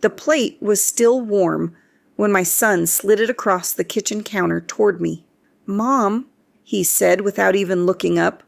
The plate was still warm when my son slid it across the kitchen counter toward me. "Mom," he said without even looking up,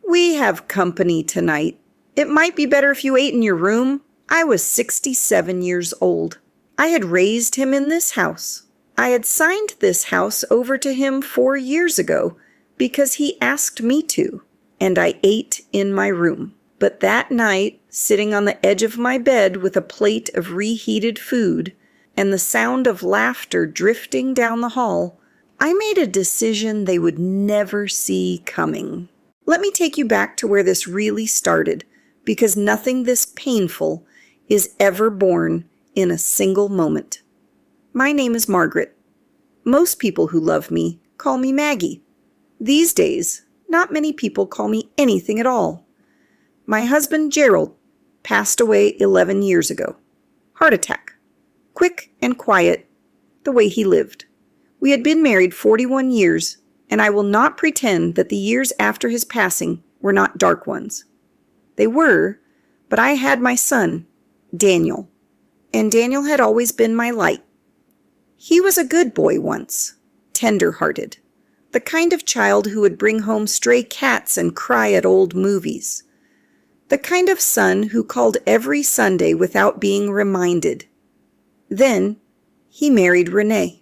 "we have company tonight. It might be better if you ate in your room." I was 67 years old. I had raised him in this house. I had signed this house over to him 4 years ago because he asked me to, and I ate in my room. But that night, sitting on the edge of my bed with a plate of reheated food and the sound of laughter drifting down the hall, I made a decision they would never see coming. Let me take you back to where this really started, because nothing this painful is ever born in a single moment. My name is Margaret. Most people who love me call me Maggie. These days, not many people call me anything at all. My husband, Gerald, passed away 11 years ago. Heart attack. Quick and quiet, the way he lived. We had been married 41 years, and I will not pretend that the years after his passing were not dark ones. They were, but I had my son, Daniel, and Daniel had always been my light. He was a good boy once, tender-hearted, the kind of child who would bring home stray cats and cry at old movies. The kind of son who called every Sunday without being reminded. Then he married Renee.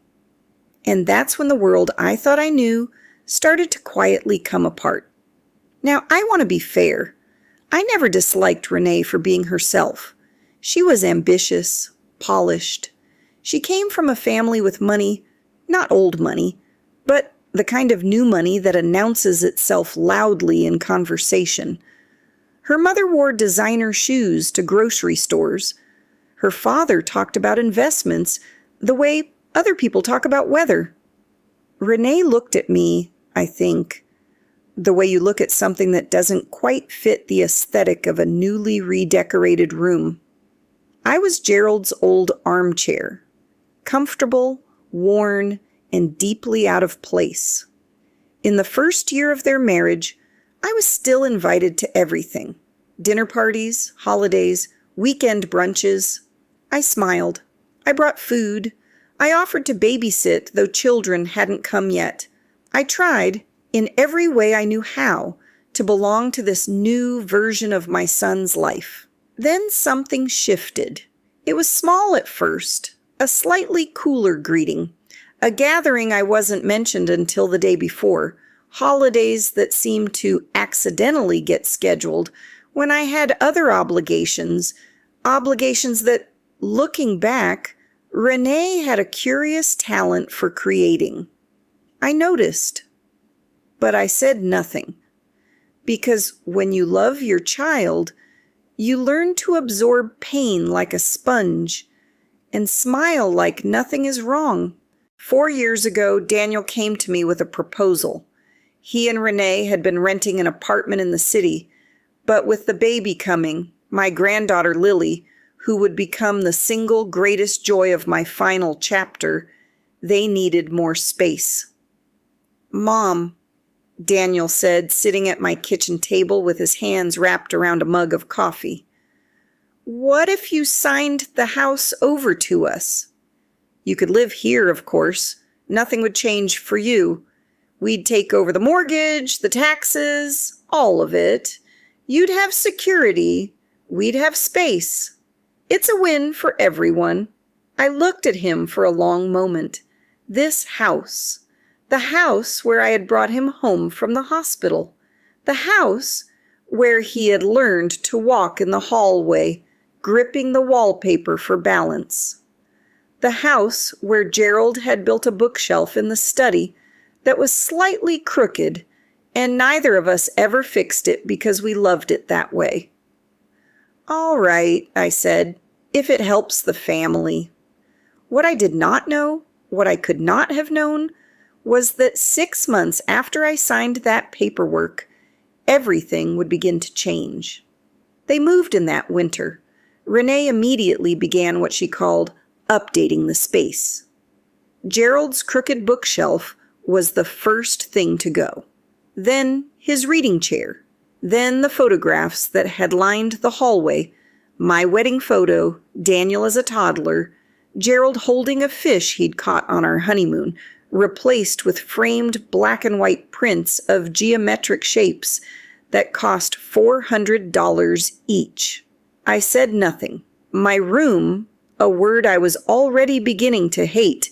And that's when the world I thought I knew started to quietly come apart. Now, I want to be fair. I never disliked Renee for being herself. She was ambitious, polished. She came from a family with money, not old money, but the kind of new money that announces itself loudly in conversation. Her mother wore designer shoes to grocery stores. Her father talked about investments the way other people talk about weather. Renee looked at me, I think, the way you look at something that doesn't quite fit the aesthetic of a newly redecorated room. I was Gerald's old armchair, comfortable, worn, and deeply out of place. In the first year of their marriage, I was still invited to everything. Dinner parties, holidays, weekend brunches. I smiled. I brought food. I offered to babysit, though children hadn't come yet. I tried, in every way I knew how, to belong to this new version of my son's life. Then something shifted. It was small at first, a slightly cooler greeting, a gathering I wasn't mentioned until the day before, holidays that seemed to accidentally get scheduled when I had other obligations that, looking back, Renee had a curious talent for creating. I noticed, but I said nothing, because when you love your child, you learn to absorb pain like a sponge and smile like nothing is wrong. 4 years ago, Daniel came to me with a proposal. He and Renee had been renting an apartment in the city, but with the baby coming, my granddaughter Lily, who would become the single greatest joy of my final chapter, they needed more space. "Mom," Daniel said, sitting at my kitchen table with his hands wrapped around a mug of coffee, "what if you signed the house over to us? You could live here, of course. Nothing would change for you. We'd take over the mortgage, the taxes, all of it. You'd have security. We'd have space. It's a win for everyone." I looked at him for a long moment. This house. The house where I had brought him home from the hospital. The house where he had learned to walk in the hallway, gripping the wallpaper for balance. The house where Gerald had built a bookshelf in the study that was slightly crooked, and neither of us ever fixed it because we loved it that way. "All right," I said, "if it helps the family." What I did not know, what I could not have known, was that 6 months after I signed that paperwork, everything would begin to change. They moved in that winter. Renee immediately began what she called updating the space. Gerald's crooked bookshelf was the first thing to go. Then his reading chair. Then the photographs that had lined the hallway, My wedding photo, Daniel as a toddler, Gerald holding a fish he'd caught on our honeymoon, replaced with framed black and white prints of geometric shapes that cost $400 each. I said nothing. My room, a word I was already beginning to hate,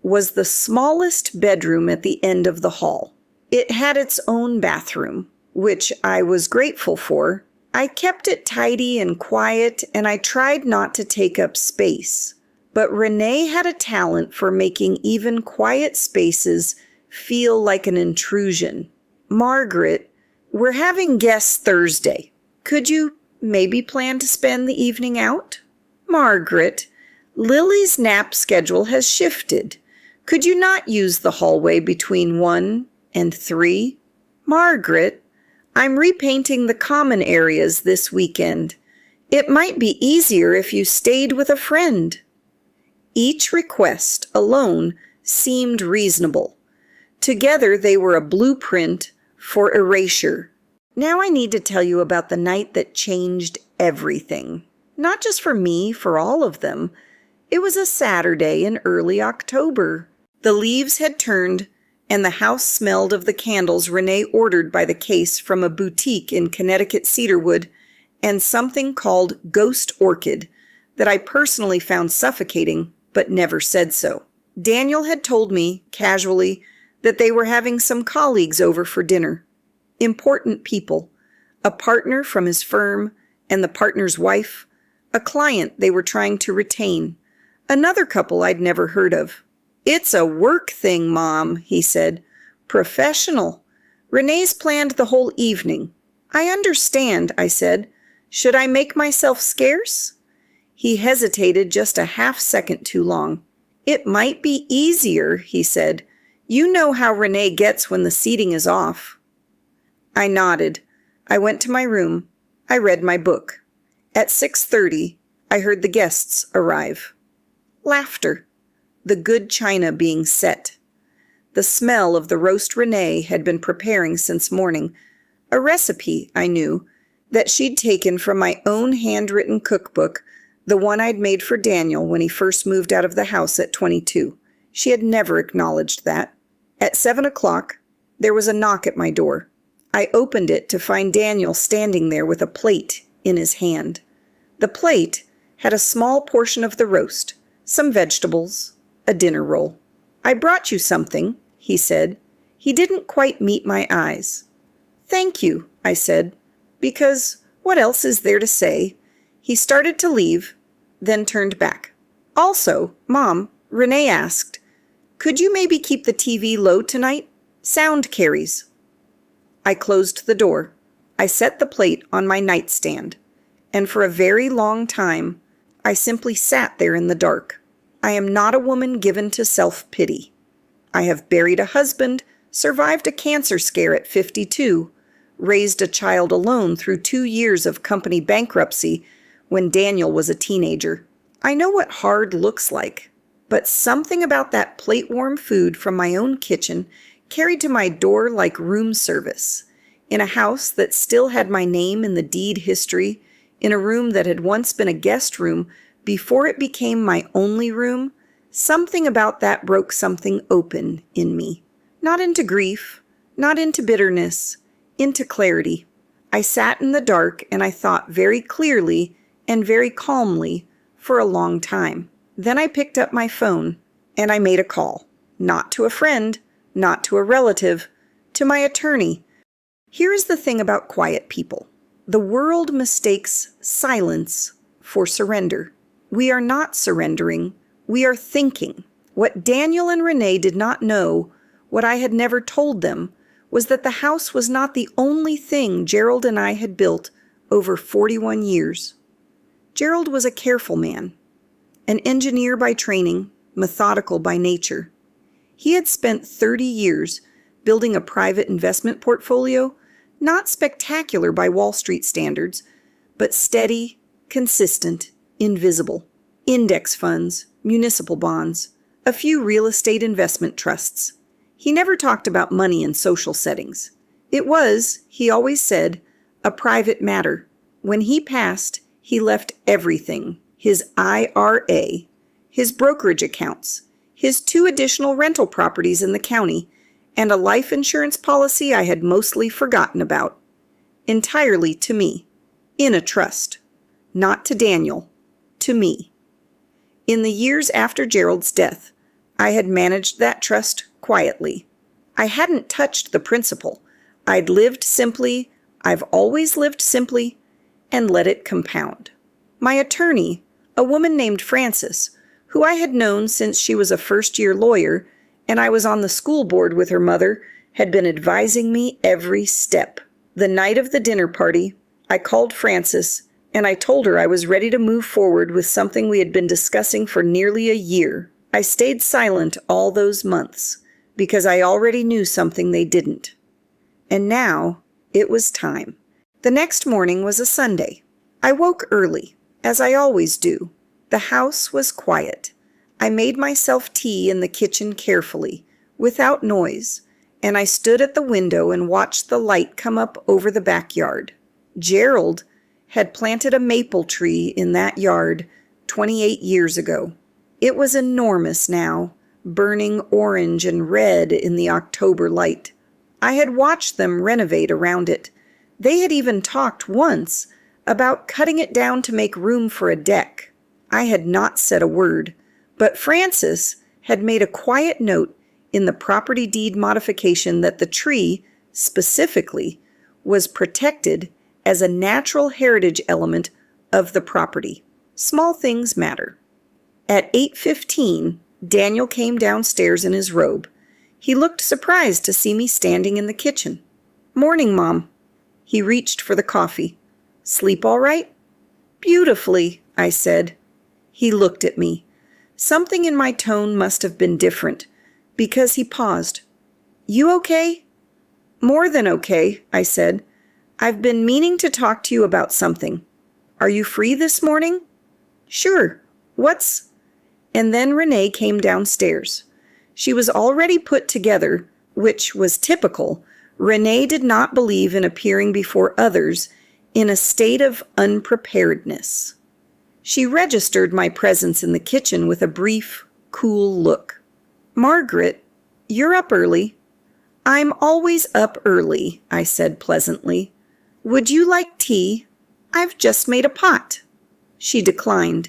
was the smallest bedroom at the end of the hall. It had its own bathroom, which I was grateful for. I kept it tidy and quiet, and I tried not to take up space. But Renee had a talent for making even quiet spaces feel like an intrusion. Margaret, we're having guests Thursday. Could you maybe plan to spend the evening out? Margaret, Lily's nap schedule has shifted. Could you not use the hallway between 1 and 3? Margaret, I'm repainting the common areas this weekend. It might be easier if you stayed with a friend. Each request alone seemed reasonable. Together they were a blueprint for erasure. Now I need to tell you about the night that changed everything. Not just for me, for all of them. It was a Saturday in early October. The leaves had turned, and the house smelled of the candles Renee ordered by the case from a boutique in Connecticut cedarwood, and something called Ghost Orchid that I personally found suffocating, but never said so. Daniel had told me, casually, that they were having some colleagues over for dinner. Important people. A partner from his firm and the partner's wife. A client they were trying to retain. Another couple I'd never heard of. It's a work thing, Mom, he said. Professional. Renee's planned the whole evening. I understand, I said. Should I make myself scarce? He hesitated just a half-second too long. It might be easier, he said. You know how Renee gets when the seating is off. I nodded. I went to my room. I read my book. At 6:30, I heard the guests arrive. Laughter. The good china being set. The smell of the roast Renee had been preparing since morning. A recipe, I knew, that she'd taken from my own handwritten cookbook, the one I'd made for Daniel when he first moved out of the house at 22. She had never acknowledged that. At 7 o'clock, there was a knock at my door. I opened it to find Daniel standing there with a plate in his hand. The plate had a small portion of the roast, some vegetables, a dinner roll. I brought you something, he said. He didn't quite meet my eyes. Thank you, I said, because what else is there to say? He started to leave, then turned back. Also, Mom, Renee asked, could you maybe keep the TV low tonight? Sound carries. I closed the door. I set the plate on my nightstand, and for a very long time, I simply sat there in the dark. I am not a woman given to self-pity. I have buried a husband, survived a cancer scare at 52, raised a child alone through 2 years of company bankruptcy when Daniel was a teenager. I know what hard looks like, but something about that plate-warm food from my own kitchen carried to my door like room service, in a house that still had my name in the deed history, in a room that had once been a guest room before it became my only room. Something about that broke something open in me. Not into grief, not into bitterness, into clarity. I sat in the dark and I thought very clearly and very calmly for a long time. Then I picked up my phone and I made a call. Not to a friend, not to a relative, to my attorney. Here is the thing about quiet people. The world mistakes silence for surrender. We are not surrendering. We are thinking. What Daniel and Renee did not know, what I had never told them, was that the house was not the only thing Gerald and I had built over 41 years. Gerald was a careful man, an engineer by training, methodical by nature. He had spent 30 years building a private investment portfolio, not spectacular by Wall Street standards, but steady, consistent, invisible. Index funds, municipal bonds, a few real estate investment trusts. He never talked about money in social settings. It was, he always said, a private matter. When he passed, He left everything, his IRA, his brokerage accounts, his 2 additional rental properties in the county, and a life insurance policy I had mostly forgotten about. Entirely to me, in a trust. Not to Daniel, to me. In the years after Gerald's death, I had managed that trust quietly. I hadn't touched the principal. I'd lived simply, I've always lived simply, and let it compound. My attorney, a woman named Frances, who I had known since she was a first-year lawyer, and I was on the school board with her mother, had been advising me every step. The night of the dinner party, I called Frances, and I told her I was ready to move forward with something we had been discussing for nearly a year. I stayed silent all those months, because I already knew something they didn't. And now, it was time. The next morning was a Sunday. I woke early, as I always do. The house was quiet. I made myself tea in the kitchen carefully, without noise, and I stood at the window and watched the light come up over the backyard. Gerald had planted a maple tree in that yard 28 years ago. It was enormous now, burning orange and red in the October light. I had watched them renovate around it. They had even talked once about cutting it down to make room for a deck. I had not said a word, but Frances had made a quiet note in the property deed modification that the tree, specifically, was protected as a natural heritage element of the property. Small things matter. At 8:15, Daniel came downstairs in his robe. He looked surprised to see me standing in the kitchen. "Morning, Mom." He reached for the coffee. "Sleep all right?" "Beautifully," I said. He looked at me. Something in my tone must have been different, because he paused. "You okay?" "More than okay," I said. "I've been meaning to talk to you about something. Are you free this morning?" "Sure. What's—" And then Renee came downstairs. She was already put together, which was typical. Renee did not believe in appearing before others in a state of unpreparedness. She registered my presence in the kitchen with a brief, cool look. "Margaret, you're up early." "I'm always up early," I said pleasantly. "Would you like tea? I've just made a pot." She declined.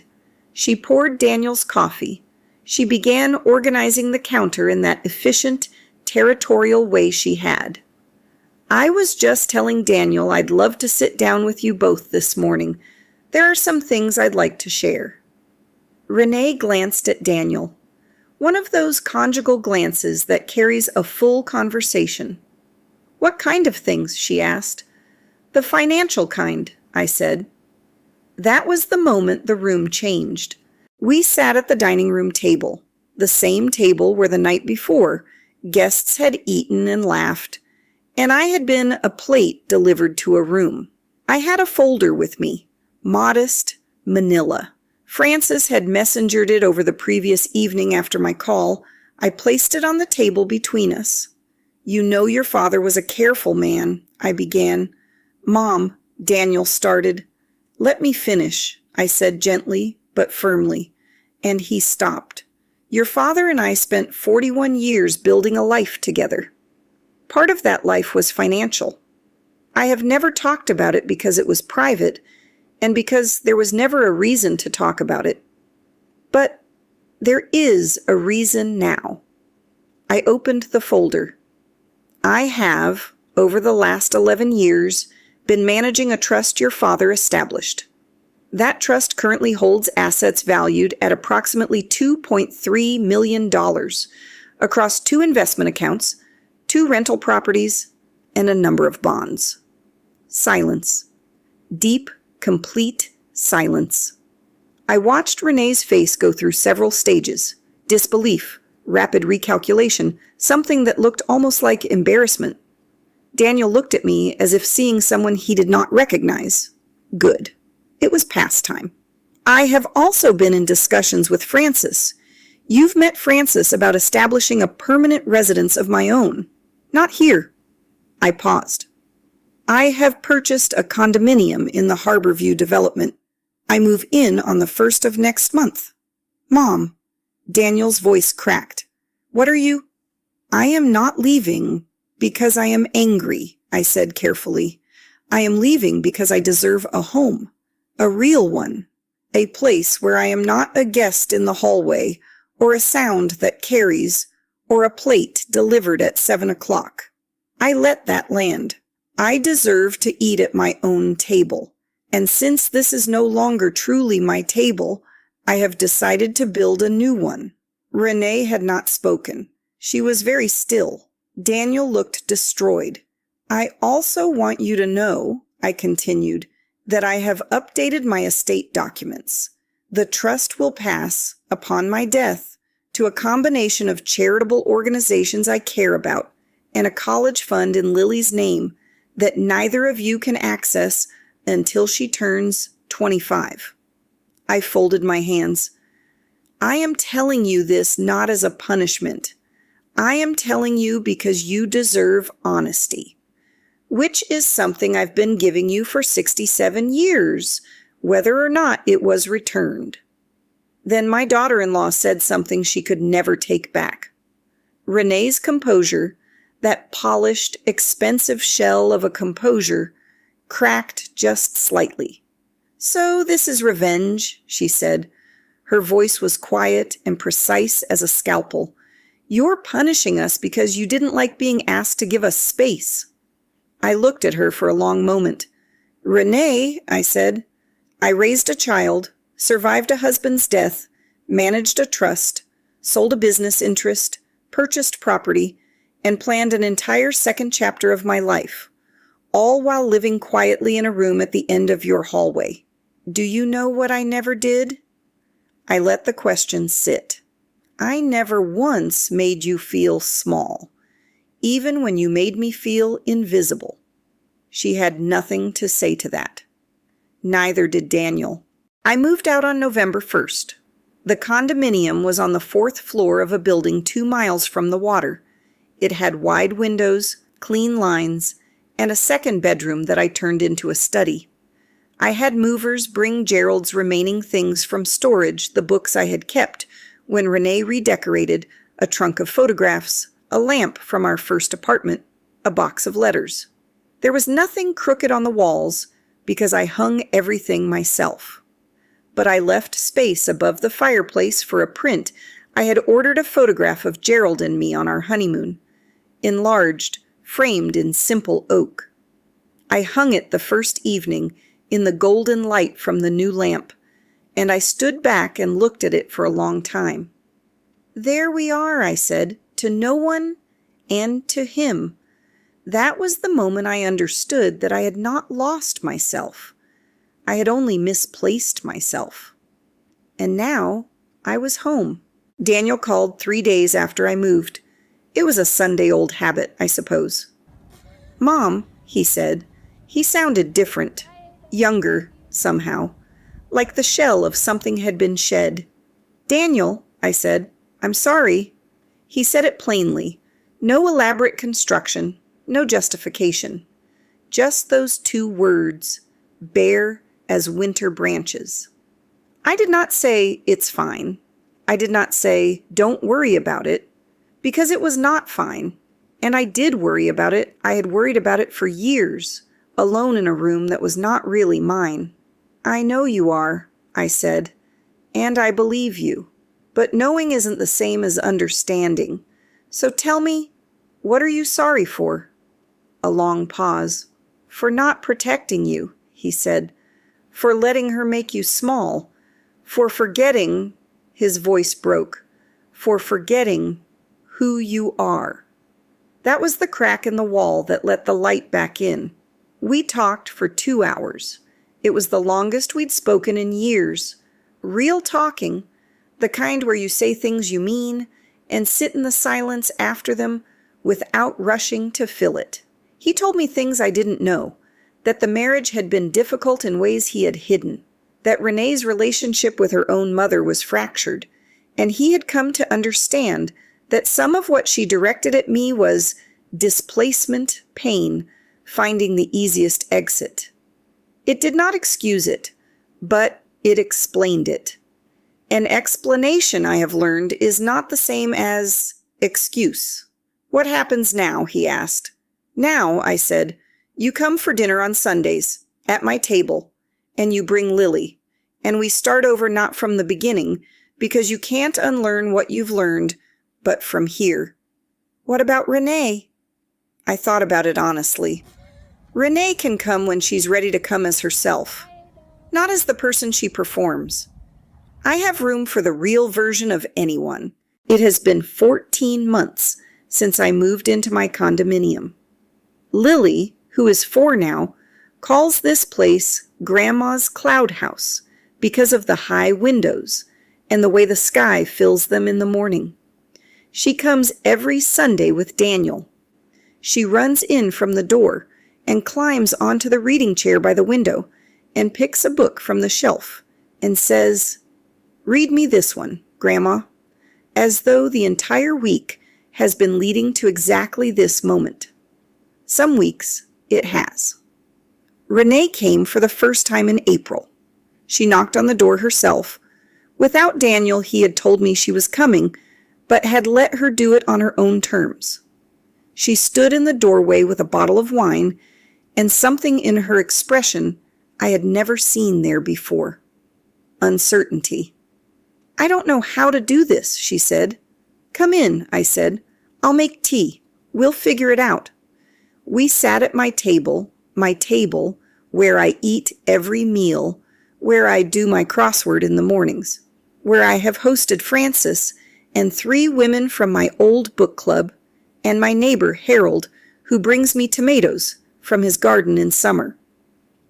She poured Daniel's coffee. She began organizing the counter in that efficient, territorial way she had. "I was just telling Daniel I'd love to sit down with you both this morning. There are some things I'd like to share." Renee glanced at Daniel. One of those conjugal glances that carries a full conversation. "What kind of things?" she asked. "The financial kind," I said. That was the moment the room changed. We sat at the dining room table, the same table where the night before guests had eaten and laughed, and I had been a plate delivered to a room. I had a folder with me, modest, manila. Frances had messengered it over the previous evening after my call. I placed it on the table between us. "You know your father was a careful man," I began. "Mom," Daniel started. "Let me finish," I said gently but firmly, and he stopped. "Your father and I spent 41 years building a life together. Part of that life was financial. I have never talked about it because it was private, and because there was never a reason to talk about it. But there is a reason now." I opened the folder. "I have, over the last 11 years, been managing a trust your father established. That trust currently holds assets valued at approximately $2.3 million across 2 investment accounts, 2 rental properties, and a number of bonds." Silence. Deep, complete silence. I watched Renee's face go through several stages. Disbelief, rapid recalculation, something that looked almost like embarrassment. Daniel looked at me as if seeing someone he did not recognize. Good. It was past time. "I have also been in discussions with Frances. You've met Frances about establishing a permanent residence of my own. Not here." I paused. "I have purchased a condominium in the Harborview development. I move in on the 1st of next month. Mom, Daniel's voice cracked. What are you? I am not leaving because I am angry, I said carefully. I am leaving because I deserve a home, a real one, a place where I am not a guest in the hallway or a sound that carries or a plate delivered at 7 o'clock. I let that land. I deserve to eat at my own table. And since this is no longer truly my table, I have decided to build a new one. Renee had not spoken. She was very still. Daniel looked destroyed. I also want you to know, I continued, that I have updated my estate documents. The trust will pass, upon my death, to a combination of charitable organizations I care about and a college fund in Lily's name that neither of you can access until she turns 25. I folded my hands. I am telling you this not as a punishment. I am telling you because you deserve honesty, which is something I've been giving you for 67 years, whether or not it was returned. Then my daughter-in-law said something she could never take back. Renee's composure, that polished, expensive shell of a composure, cracked just slightly. So this is revenge, she said. Her voice was quiet and precise as a scalpel. You're punishing us because you didn't like being asked to give us space. I looked at her for a long moment. Renee, I said, I raised a child, survived a husband's death, managed a trust, sold a business interest, purchased property, and planned an entire second chapter of my life, all while living quietly in a room at the end of your hallway. Do you know what I never did? I let the question sit. I never once made you feel small, even when you made me feel invisible. She had nothing to say to that. Neither did Daniel. I moved out on November 1st. The condominium was on the 4th floor of a building 2 miles from the water. It had wide windows, clean lines, and a second bedroom that I turned into a study. I had movers bring Gerald's remaining things from storage, the books I had kept, when Renee redecorated, a trunk of photographs, a lamp from our first apartment, a box of letters. There was nothing crooked on the walls because I hung everything myself. But I left space above the fireplace for a print. I had ordered a photograph of Gerald and me on our honeymoon, enlarged, framed in simple oak. I hung it the first evening in the golden light from the new lamp, and I stood back and looked at it for a long time. There we are, I said, to no one and to him. That was the moment I understood that I had not lost myself. I had only misplaced myself. And now I was home. Daniel called 3 days after I moved. It was a Sunday-old habit, I suppose. Mom, he said. He sounded different, younger, somehow, like the shell of something had been shed. Daniel, I said, I'm sorry. He said it plainly. No elaborate construction, no justification. Just those 2 words, bare as winter branches. I did not say, it's fine. I did not say, don't worry about it, because it was not fine. And I did worry about it. I had worried about it for years, alone in a room that was not really mine. I know you are, I said, and I believe you. But knowing isn't the same as understanding. So tell me, what are you sorry for? A long pause. For not protecting you, he said. For letting her make you small. For forgetting, his voice broke, for forgetting who you are. That was the crack in the wall that let the light back in. We talked for 2 hours. It was the longest we'd spoken in years. Real talking, the kind where you say things you mean and sit in the silence after them without rushing to fill it. He told me things I didn't know, that the marriage had been difficult in ways he had hidden, that Renee's relationship with her own mother was fractured, and he had come to understand that some of what she directed at me was displacement, pain, finding the easiest exit. It did not excuse it, but It explained it. An explanation, I have learned, is not the same as excuse. What happens now? He asked. Now, I said, you come for dinner on Sundays, at my table, and you bring Lily, and we start over not from the beginning, because you can't unlearn what you've learned, but from here. What about Renee? I thought about it honestly. Renee can come when she's ready to come as herself, not as the person she performs. I have room for the real version of anyone. It has been 14 months since I moved into my condominium. Lily, who is 4 now, calls this place Grandma's Cloud House because of the high windows and the way the sky fills them in the morning. She comes every Sunday with Daniel. She runs in from the door and climbs onto the reading chair by the window and picks a book from the shelf and says, "Read me this one, Grandma," as though the entire week has been leading to exactly this moment. Some weeks it has. Renee came for the first time in April. She knocked on the door herself. Without Daniel, he had told me she was coming, but had let her do it on her own terms. She stood in the doorway with a bottle of wine and something in her expression I had never seen there before. Uncertainty. "I don't know how to do this," she said. "Come in," I said. "I'll make tea. We'll figure it out." We sat at my table, where I eat every meal, where I do my crossword in the mornings, where I have hosted Frances and 3 women from my old book club, and my neighbor Harold, who brings me tomatoes from his garden in summer.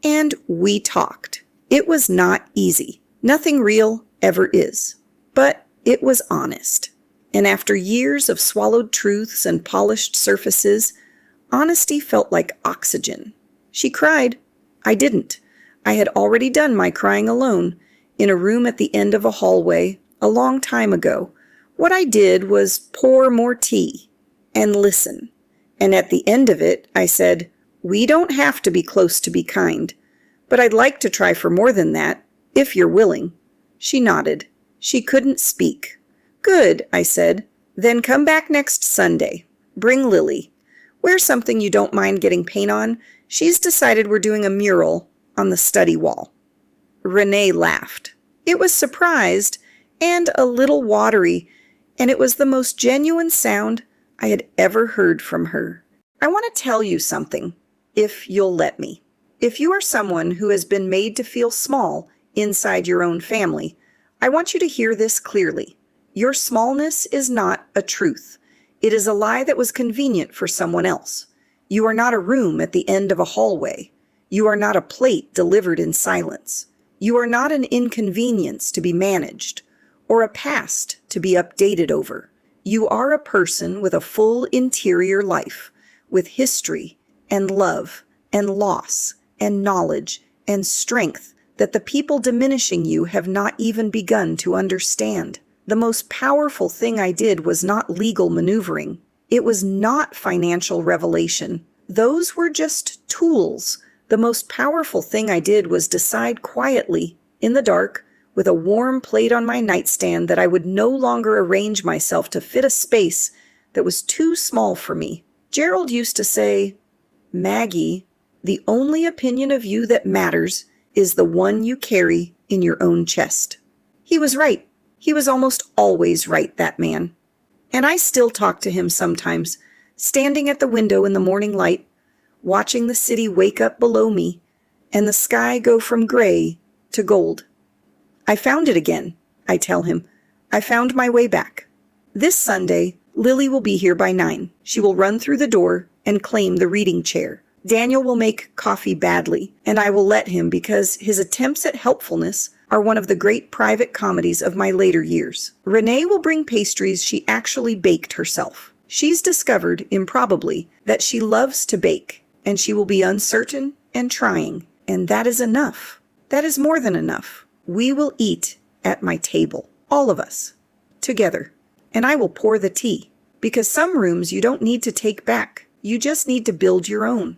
And we talked. It was not easy. Nothing real ever is. But it was honest. And after years of swallowed truths and polished surfaces, honesty felt like oxygen. She cried. I didn't. I had already done my crying alone, in a room at the end of a hallway, a long time ago. What I did was pour more tea and listen. And at the end of it, I said, "We don't have to be close to be kind, but I'd like to try for more than that, if you're willing." She nodded. She couldn't speak. "Good," I said. "Then come back next Sunday. Bring Lily. Wear something you don't mind getting paint on. She's decided we're doing a mural on the study wall." Renee laughed. It was surprised and a little watery, and it was the most genuine sound I had ever heard from her. I want to tell you something, if you'll let me. If you are someone who has been made to feel small inside your own family, I want you to hear this clearly. Your smallness is not a truth. It is a lie that was convenient for someone else. You are not a room at the end of a hallway. You are not a plate delivered in silence. You are not an inconvenience to be managed, or a past to be updated over. You are a person with a full interior life, with history and love and loss and knowledge and strength that the people diminishing you have not even begun to understand. The most powerful thing I did was not legal maneuvering. It was not financial revelation. Those were just tools. The most powerful thing I did was decide quietly, in the dark, with a warm plate on my nightstand, that I would no longer arrange myself to fit a space that was too small for me. Gerald used to say, "Maggie, the only opinion of you that matters is the one you carry in your own chest." He was right. He was almost always right, that man. And I still talk to him sometimes, standing at the window in the morning light, watching the city wake up below me and the sky go from gray to gold. "I found it again," I tell him. "I found my way back. This Sunday, Lily will be here by 9. She will run through the door and claim the reading chair. Daniel will make coffee badly, and I will let him because his attempts at helpfulness are one of the great private comedies of my later years. Renee will bring pastries she actually baked herself. She's discovered, improbably, that she loves to bake, and she will be uncertain and trying, and that is enough. That is more than enough. We will eat at my table, all of us, together, and I will pour the tea, because some rooms you don't need to take back. You just need to build your own.